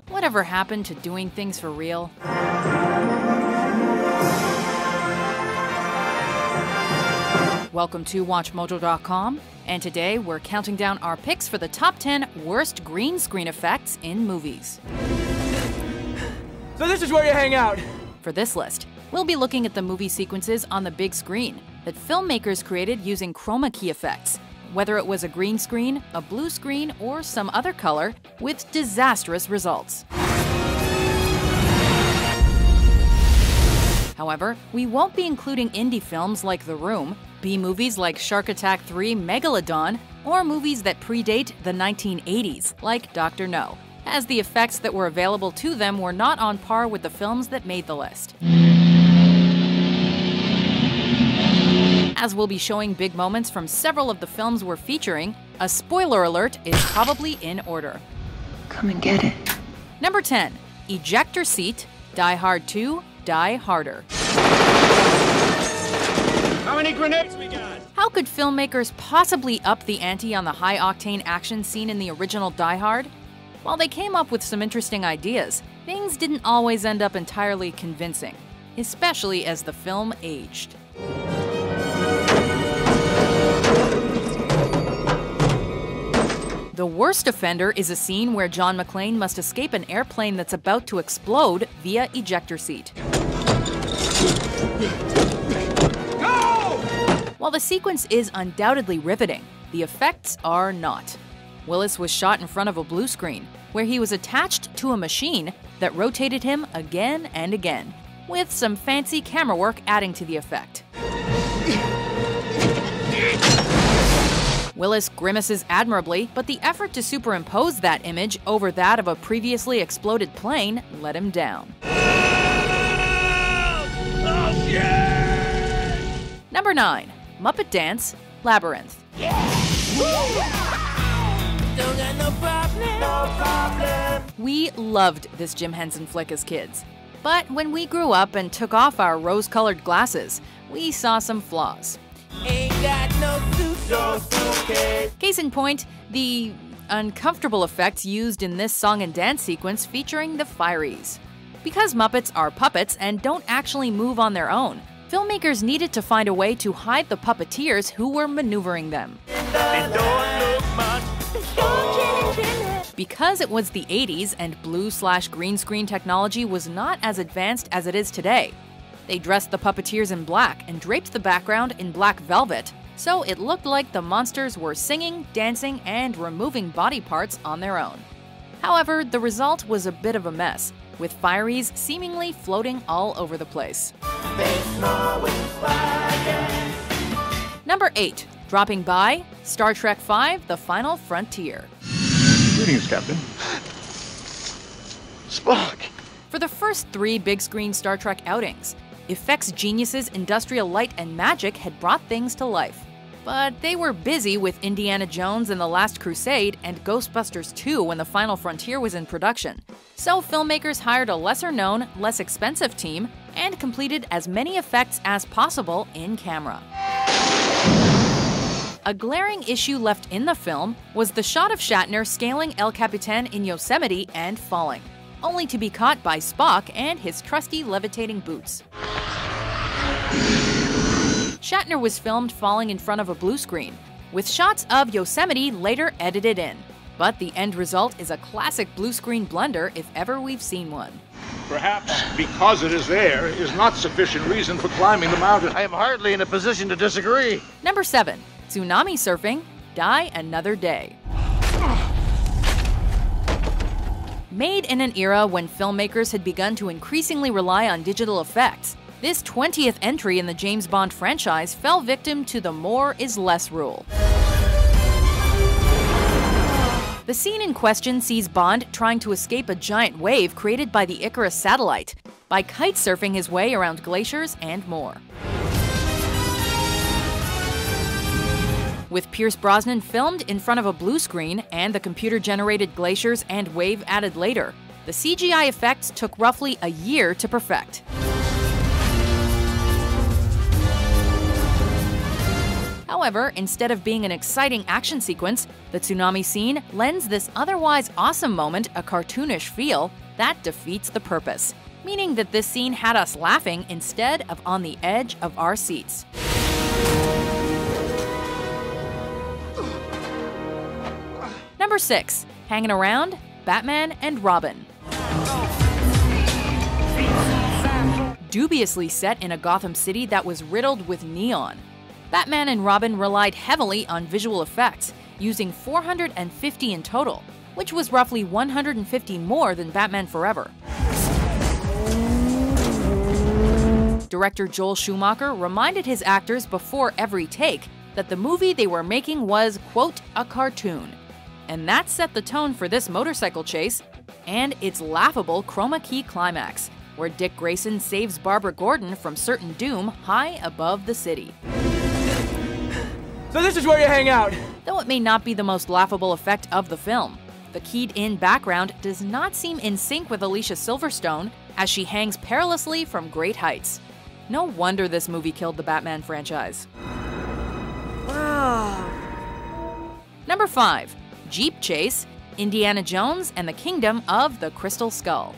Whatever happened to doing things for real? Welcome to WatchMojo.com, and today we're counting down our picks for the top 10 worst green screen effects in movies. So this is where you hang out. For this list, we'll be looking at the movie sequences on the big screen that filmmakers created using chroma key effects, whether it was a green screen, a blue screen, or some other color, with disastrous results. However, we won't be including indie films like The Room, B-movies like Shark Attack 3 Megalodon, or movies that predate the 1980s, like Dr. No, as the effects that were available to them were not on par with the films that made the list. As we'll be showing big moments from several of the films we're featuring, a spoiler alert is probably in order. Come and get it. Number 10. Ejector Seat, Die Hard 2, Die Harder. How many grenades we got? How could filmmakers possibly up the ante on the high-octane action scene in the original Die Hard? While they came up with some interesting ideas, things didn't always end up entirely convincing, especially as the film aged. The worst offender is a scene where John McClane must escape an airplane that's about to explode via ejector seat. Go! While the sequence is undoubtedly riveting, the effects are not. Willis was shot in front of a blue screen, where he was attached to a machine that rotated him again and again, with some fancy camera work adding to the effect. Willis grimaces admirably, but the effort to superimpose that image over that of a previously exploded plane let him down. Oh, shit! Number 9. Muppet Dance, Labyrinth. We loved this Jim Henson flick as kids. But when we grew up and took off our rose-colored glasses, we saw some flaws. Ain't got no suitcase. Case in point, the uncomfortable effects used in this song and dance sequence featuring the Fireys. Because Muppets are puppets and don't actually move on their own, filmmakers needed to find a way to hide the puppeteers who were maneuvering them. And don't look much. Because it was the 80s and blue/green screen technology was not as advanced as it is today, they dressed the puppeteers in black and draped the background in black velvet, so it looked like the monsters were singing, dancing, and removing body parts on their own. However, the result was a bit of a mess, with Fireys seemingly floating all over the place. Number 8. Dropping by, Star Trek V: The Final Frontier. Greetings, Captain. Spock! For the first 3 big-screen Star Trek outings, effects geniuses Industrial Light and Magic had brought things to life. But they were busy with Indiana Jones and the Last Crusade and Ghostbusters 2 when The Final Frontier was in production. So filmmakers hired a lesser-known, less expensive team and completed as many effects as possible in camera. A glaring issue left in the film was the shot of Shatner scaling El Capitan in Yosemite and falling, only to be caught by Spock and his trusty levitating boots. Shatner was filmed falling in front of a blue screen, with shots of Yosemite later edited in. But the end result is a classic blue screen blunder if ever we've seen one. Perhaps because it is there is not sufficient reason for climbing the mountain. I am hardly in a position to disagree. Number 7. Tsunami Surfing, Die Another Day. Made in an era when filmmakers had begun to increasingly rely on digital effects, this 20th entry in the James Bond franchise fell victim to the more is less rule. The scene in question sees Bond trying to escape a giant wave created by the Icarus satellite, by kite surfing his way around glaciers and more. With Pierce Brosnan filmed in front of a blue screen and the computer-generated glaciers and wave added later, the CGI effects took roughly a year to perfect. However, instead of being an exciting action sequence, the tsunami scene lends this otherwise awesome moment a cartoonish feel that defeats the purpose, meaning that this scene had us laughing instead of on the edge of our seats. Number 6. Hanging Around, Batman and Robin. Dubiously set in a Gotham City that was riddled with neon, Batman and Robin relied heavily on visual effects, using 450 in total, which was roughly 150 more than Batman Forever. Director Joel Schumacher reminded his actors before every take that the movie they were making was, quote, a cartoon. And that set the tone for this motorcycle chase and its laughable chroma key climax, where Dick Grayson saves Barbara Gordon from certain doom high above the city. So this is where you hang out. Though it may not be the most laughable effect of the film, the keyed-in background does not seem in sync with Alicia Silverstone as she hangs perilously from great heights. No wonder this movie killed the Batman franchise. Number 5. Jeep Chase, Indiana Jones and the Kingdom of the Crystal Skull.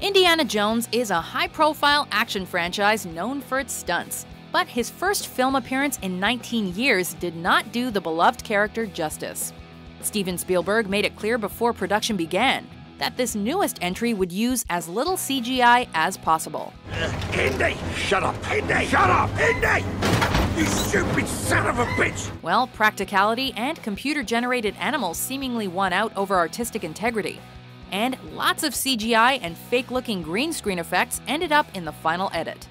Indiana Jones is a high-profile action franchise known for its stunts, but his first film appearance in 19 years did not do the beloved character justice. Steven Spielberg made it clear before production began that this newest entry would use as little CGI as possible. Indy! Shut up, Indy! Shut up, Indy! You stupid son of a bitch! Well, practicality and computer-generated animals seemingly won out over artistic integrity, and lots of CGI and fake-looking green screen effects ended up in the final edit.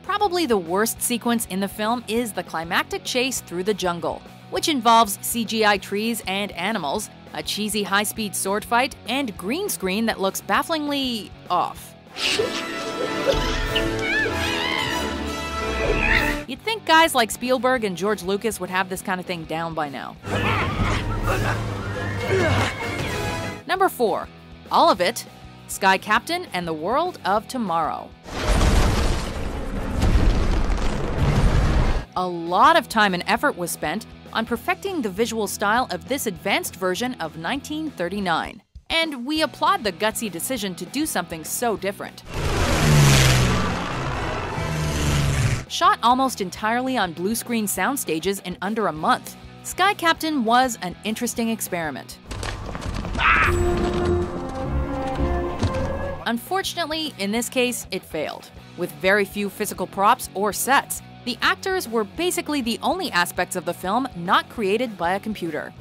Probably the worst sequence in the film is the climactic chase through the jungle, which involves CGI trees and animals, a cheesy high-speed sword fight, and green screen that looks bafflingly off. You'd think guys like Spielberg and George Lucas would have this kind of thing down by now. Number 4. All of It, Sky Captain and the World of Tomorrow. A lot of time and effort was spent on perfecting the visual style of this advanced version of 1939, and we applaud the gutsy decision to do something so different. Shot almost entirely on blue screen sound stages in under a month, Sky Captain was an interesting experiment. Unfortunately, in this case, it failed. With very few physical props or sets, the actors were basically the only aspects of the film not created by a computer.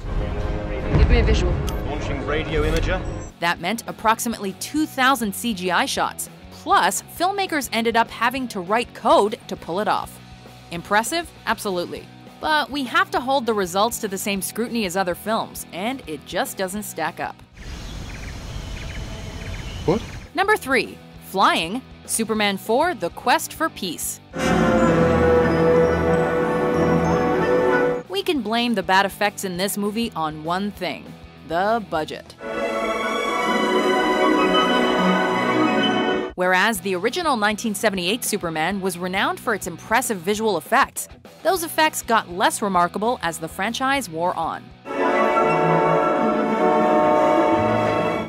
Give me a visual. Launching radio imager. That meant approximately 2,000 CGI shots, plus filmmakers ended up having to write code to pull it off. Impressive? Absolutely. But we have to hold the results to the same scrutiny as other films, and it just doesn't stack up. What? Number 3. Flying, Superman 4: The Quest for Peace. We can blame the bad effects in this movie on one thing: the budget. Whereas the original 1978 Superman was renowned for its impressive visual effects, those effects got less remarkable as the franchise wore on.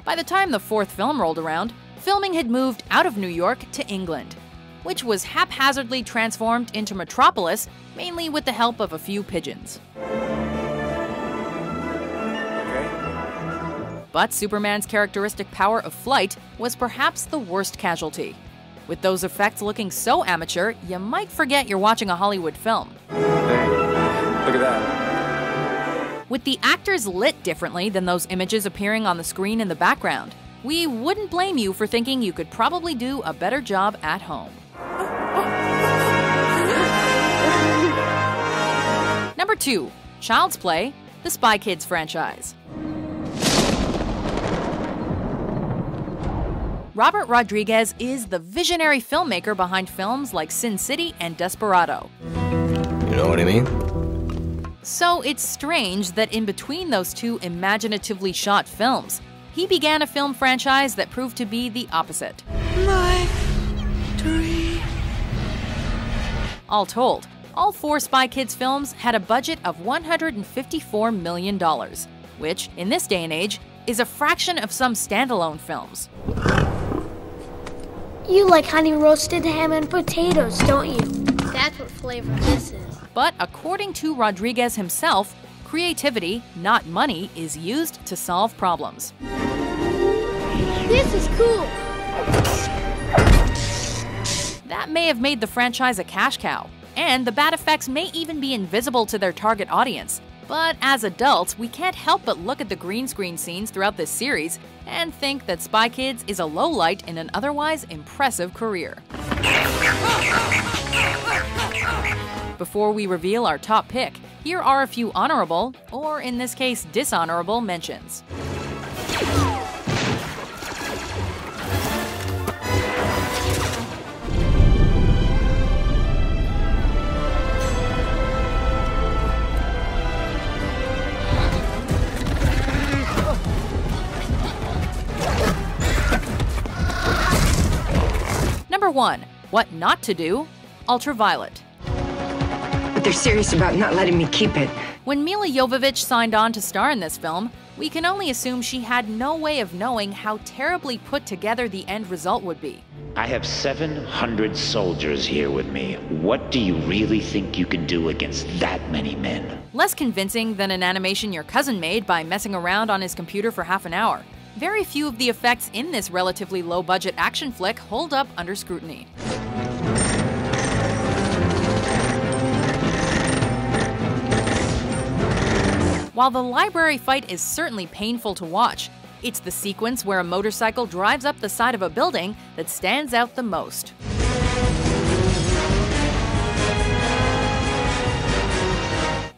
By the time the fourth film rolled around, filming had moved out of New York to England, which was haphazardly transformed into Metropolis, mainly with the help of a few pigeons. But Superman's characteristic power of flight was perhaps the worst casualty. With those effects looking so amateur, you might forget you're watching a Hollywood film. Hey, look at that. With the actors lit differently than those images appearing on the screen in the background, we wouldn't blame you for thinking you could probably do a better job at home. Number 2. Child's Play, the Spy Kids franchise. Robert Rodriguez is the visionary filmmaker behind films like Sin City and Desperado. You know what I mean? So it's strange that in between those two imaginatively shot films, he began a film franchise that proved to be the opposite. My dream. All told, all 4 Spy Kids films had a budget of $154 million, which, in this day and age, is a fraction of some standalone films. You like honey roasted ham and potatoes, don't you? That's what flavor this is. But according to Rodriguez himself, creativity, not money, is used to solve problems. This is cool. That may have made the franchise a cash cow, and the bad effects may even be invisible to their target audience. But as adults, we can't help but look at the green screen scenes throughout this series and think that Spy Kids is a lowlight in an otherwise impressive career. Before we reveal our top pick, here are a few honorable, or in this case dishonorable, mentions. Number 1. What Not to Do? Ultraviolet. But they're serious about not letting me keep it. When Milla Jovovich signed on to star in this film, we can only assume she had no way of knowing how terribly put together the end result would be. I have 700 soldiers here with me. What do you really think you can do against that many men? Less convincing than an animation your cousin made by messing around on his computer for half an hour. Very few of the effects in this relatively low-budget action flick hold up under scrutiny. While the library fight is certainly painful to watch, it's the sequence where a motorcycle drives up the side of a building that stands out the most.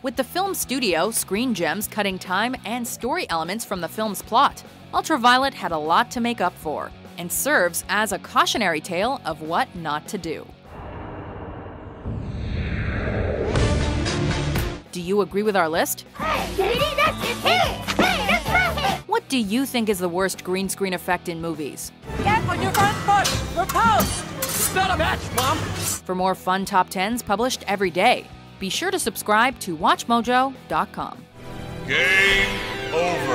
With the film studio, Screen Gems, cutting time and story elements from the film's plot, Ultraviolet had a lot to make up for, and serves as a cautionary tale of what not to do. Do you agree with our list? What do you think is the worst green screen effect in movies? Get on your front foot! Repulse! It's not a match, Mom! For more fun top 10s published every day, be sure to subscribe to WatchMojo.com. Game over.